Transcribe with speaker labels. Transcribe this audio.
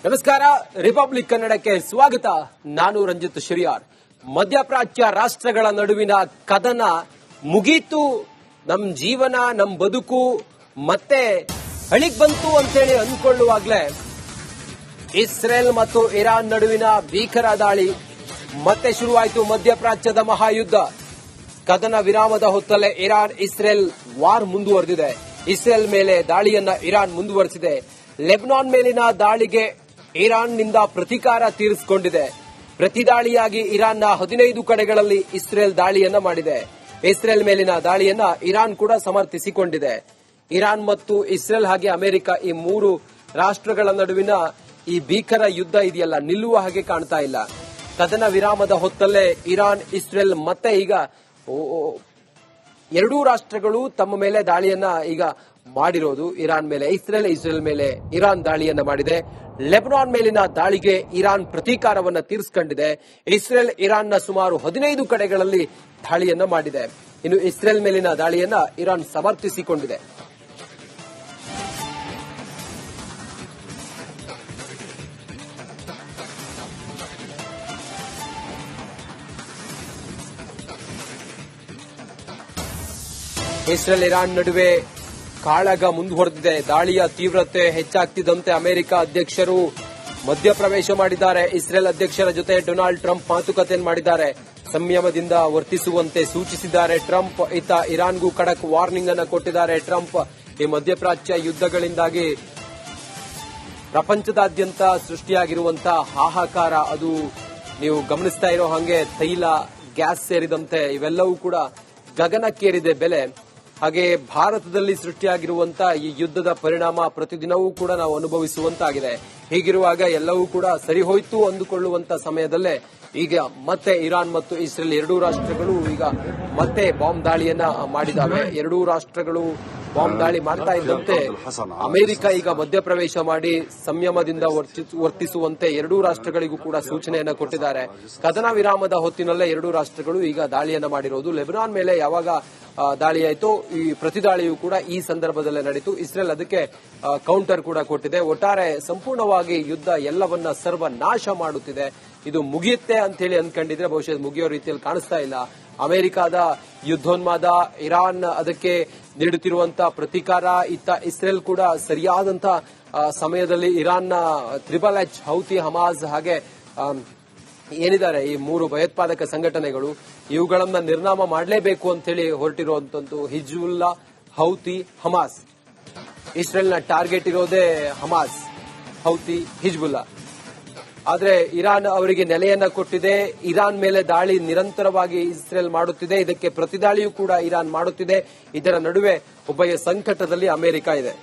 Speaker 1: ನಮಸ್ಕಾರ, ರಿಪಬ್ಲಿಕ್ ಕನ್ನಡಕ್ಕೆ ಸ್ವಾಗತ. ನಾನು ರಂಜಿತ್ ಶಿರಿಯಾರ್. ಮಧ್ಯಪ್ರಾಚ್ಯ ರಾಷ್ಟ್ರಗಳ ನಡುವಿನ ಕದನ ಮುಗೀತು, ನಮ್ ಜೀವನ ನಮ್ ಬದುಕು ಮತ್ತೆ ಹಳಿಗ್ ಬಂತು ಅಂತೇಳಿ ಅಂದ್ಕೊಳ್ಳುವಾಗ್ಲೇ ಇಸ್ರೇಲ್ ಮತ್ತು ಇರಾನ್ ನಡುವಿನ ಭೀಕರ ದಾಳಿ ಮತ್ತೆ ಶುರುವಾಯಿತು. ಮಧ್ಯಪ್ರಾಚ್ಯದ ಮಹಾಯುದ್ಧ ಕದನ ವಿರಾಮದ ಹೊತ್ತಲ್ಲೇ ಇರಾನ್ ಇಸ್ರೇಲ್ ವಾರ್ ಮುಂದುವರೆದಿದೆ. ಇಸ್ರೇಲ್ ಮೇಲೆ ದಾಳಿಯನ್ನ ಇರಾನ್ ಮುಂದುವರೆಸಿದೆ. ಲೆಬನಾನ್ ಮೇಲಿನ ದಾಳಿಗೆ ಇರಾನ್ನಿಂದ ಪ್ರತೀಕಾರ ತೀರಿಸಿಕೊಂಡಿದೆ. ಪ್ರತಿದಾಳಿಯಾಗಿ ಇರಾನ್ನ 15 ಕಡೆಗಳಲ್ಲಿ ಇಸ್ರೇಲ್ ದಾಳಿಯನ್ನ ಮಾಡಿದೆ. ಇಸ್ರೇಲ್ ಮೇಲಿನ ದಾಳಿಯನ್ನ ಇರಾನ್ ಕೂಡ ಸಮರ್ಥಿಸಿಕೊಂಡಿದೆ. ಇರಾನ್ ಮತ್ತು ಇಸ್ರೇಲ್ ಹಾಗೆ ಅಮೆರಿಕ, ಈ 3 ರಾಷ್ಟ್ರಗಳ ನಡುವಿನ ಈ ಭೀಕರ ಯುದ್ಧ ಇದೆಯಲ್ಲ, ನಿಲ್ಲುವ ಹಾಗೆ ಕಾಣ್ತಾ ಇಲ್ಲ. ಕದನ ವಿರಾಮದ ಹೊತ್ತಲ್ಲೇ ಇರಾನ್ ಇಸ್ರೇಲ್ ಮತ್ತೆ ಈಗ ಎರಡೂ ರಾಷ್ಟ್ರಗಳು ತಮ್ಮ ಮೇಲೆ ದಾಳಿಯನ್ನ ಈಗ ಮಾಡಿರೋದು. ಇರಾನ್ ಮೇಲೆ ಇಸ್ರೇಲ್ ಮೇಲೆ ಇರಾನ್ ದಾಳಿಯನ್ನ ಮಾಡಿದೆ. ಲೆಬನಾನ್ ಮೇಲಿನ ದಾಳಿಗೆ ಇರಾನ್ ಪ್ರತೀಕಾರವನ್ನ ತೀರಿಸಿಕೊಂಡಿದೆ. ಇಸ್ರೇಲ್ ಇರಾನ್ನ ಸುಮಾರು 15 ಕಡೆಗಳಲ್ಲಿ ದಾಳಿಯನ್ನ ಮಾಡಿದೆ. ಇನ್ನು ಇಸ್ರೇಲ್ ಮೇಲಿನ ದಾಳಿಯನ್ನ ಇರಾನ್ ಸಮರ್ಥಿಸಿಕೊಂಡಿದೆ. ಇಸ್ರೇಲ್ ಇರಾನ್ ನಡುವೆ ಕಾಳಗ ಮುಂದುವರೆದಿದೆ. ದಾಳಿಯ ತೀವ್ರತೆ ಹೆಚ್ಚಾಗ್ತಿದ್ದಂತೆ ಅಮೆರಿಕ ಅಧ್ಯಕ್ಷರು ಮಧ್ಯಪ್ರವೇಶ ಮಾಡಿದ್ದಾರೆ. ಇಸ್ರೇಲ್ ಅಧ್ಯಕ್ಷರ ಜೊತೆ ಡೊನಾಲ್ಡ್ ಟ್ರಂಪ್ ಮಾತುಕತೆ ಮಾಡಿದ್ದಾರೆ. ಸಂಯಮದಿಂದ ವರ್ತಿಸುವಂತೆ ಸೂಚಿಸಿದ್ದಾರೆ ಟ್ರಂಪ್. ಇರಾನ್ಗೂ ಖಡಕ್ ವಾರ್ನಿಂಗ್ ಅನ್ನು ಕೊಟ್ಟಿದ್ದಾರೆ ಟ್ರಂಪ್. ಈ ಮಧ್ಯಪ್ರಾಚ್ಯ ಯುದ್ಧಗಳಿಂದಾಗಿ ಪ್ರಪಂಚದಾದ್ಯಂತ ಸೃಷ್ಟಿಯಾಗಿರುವಂತಹ ಹಾಹಾಕಾರ, ಅದು ನೀವು ಗಮನಿಸ್ತಾ ಇರೋ ಹಾಗೆ ತೈಲ, ಗ್ಯಾಸ್ ಸೇರಿದಂತೆ ಇವೆಲ್ಲವೂ ಕೂಡ ಗಗನಕ್ಕೇರಿದೆ ಬೆಲೆ. ಹಾಗೆ ಭಾರತದಲ್ಲಿ ಸೃಷ್ಟಿಯಾಗಿರುವಂತಹ ಈ ಯುದ್ಧದ ಪರಿಣಾಮ ಪ್ರತಿದಿನವೂ ಕೂಡ ನಾವು ಅನುಭವಿಸುವಂತಾಗಿದೆ. ಹೀಗಿರುವಾಗ ಎಲ್ಲವೂ ಕೂಡ ಸರಿ ಹೋಯ್ತು ಅಂದುಕೊಳ್ಳುವಂತ ಸಮಯದಲ್ಲೇ ಈಗ ಮತ್ತೆ ಇರಾನ್ ಮತ್ತು ಇಸ್ರೇಲ್ ಎರಡೂ ರಾಷ್ಟ್ರಗಳು ಈಗ ಮತ್ತೆ ಬಾಂಬ್ ದಾಳಿಯನ್ನ ಮಾಡಿದ್ದಾವೆ. ಎರಡೂ ರಾಷ್ಟ್ರಗಳು ಬಾಂಬ್ ದಾಳಿ ಮಾಡ್ತಾ ಇದ್ದಂತೆ ಅಮೆರಿಕ ಈಗ ಮಧ್ಯಪ್ರವೇಶ ಮಾಡಿ ಸಂಯಮದಿಂದ ವರ್ತಿಸುವಂತೆ ಎರಡೂ ರಾಷ್ಟ್ರಗಳಿಗೂ ಕೂಡ ಸೂಚನೆಯನ್ನ ಕೊಟ್ಟಿದ್ದಾರೆ. ಕದನ ವಿರಾಮದ ಹೊತ್ತಿನಲ್ಲೇ ಎರಡೂ ರಾಷ್ಟ್ರಗಳು ಈಗ ದಾಳಿಯನ್ನ ಮಾಡಿರೋದು. ಲೆಬನಾನ್ ಮೇಲೆ ಯಾವಾಗ ದಾಳಿಯಾಯಿತು, ಈ ಪ್ರತಿದಾಳಿಯೂ ಕೂಡ ಈ ಸಂದರ್ಭದಲ್ಲೇ ನಡೆಯಿತು. ಇಸ್ರೇಲ್ ಅದಕ್ಕೆ ಕೌಂಟರ್ ಕೂಡ ಕೊಟ್ಟಿದೆ. ಒಟ್ಟಾರೆ ಸಂಪೂರ್ಣವಾಗಿ ಯುದ್ಧ ಎಲ್ಲವನ್ನ ಸರ್ವನಾಶ ಮಾಡುತ್ತಿದೆ. ಇದು ಮುಗಿಯುತ್ತೆ ಅಂತ ಹೇಳಿ ಅಂದ್ಕೊಂಡಿದ್ರೆ ಬಹುಶಃ ಮುಗಿಯೋ ರೀತಿಯಲ್ಲಿ ಕಾಣಿಸ್ತಾ ಇಲ್ಲ. ಅಮೆರಿಕದ ಯುದ್ಧೋನ್ಮಾದ, ಇರಾನ್ ಅದಕ್ಕೆ ನೀಡುತ್ತಿರುವಂತಹ ಪ್ರತೀಕಾರ, ಇಸ್ರೇಲ್ ಕೂಡ ಸರಿಯಾದಂತ ಸಮಯದಲ್ಲಿ ಇರಾನ್ನ H, ಹೌತಿ, ಹಮಾಸ್ ಹಾಗೆ ಏನಿದ್ದಾರೆ ಈ 3 ಭಯೋತ್ಪಾದಕ ಸಂಘಟನೆಗಳು, ಇವುಗಳನ್ನ ನಿರ್ನಾಮ ಮಾಡಲೇಬೇಕು ಅಂತ ಹೇಳಿ ಹೊರಟಿರುವಂತದ್ದು ಹಿಜ್ಬುಲ್ಲಾ, ಹೌತಿ, ಹಮಾಸ್. ಇಸ್ರೇಲ್ನ ಟಾರ್ಗೆಟ್ ಇರೋದೇ ಹಮಾಸ್, ಹೌತಿ, ಹಿಜ್ಬುಲ್ಲಾ. ಆದ್ರೆ ಇರಾನ್ ಅವರಿಗೆ ನೆಲೆಯನ್ನ ಕೊಟ್ಟಿದೆ. ಇರಾನ್ ಮೇಲೆ ದಾಳಿ ನಿರಂತರವಾಗಿ ಇಸ್ರೇಲ್ ಮಾಡುತ್ತಿದೆ. ಇದಕ್ಕೆ ಪ್ರತಿದಾಳಿಯೂ ಕೂಡ ಇರಾನ್ ಮಾಡುತ್ತಿದೆ. ಇದರ ನಡುವೆ ಒಬ್ಬ ಸಂಕಟದಲ್ಲಿ ಅಮೆರಿಕ ಇದೆ.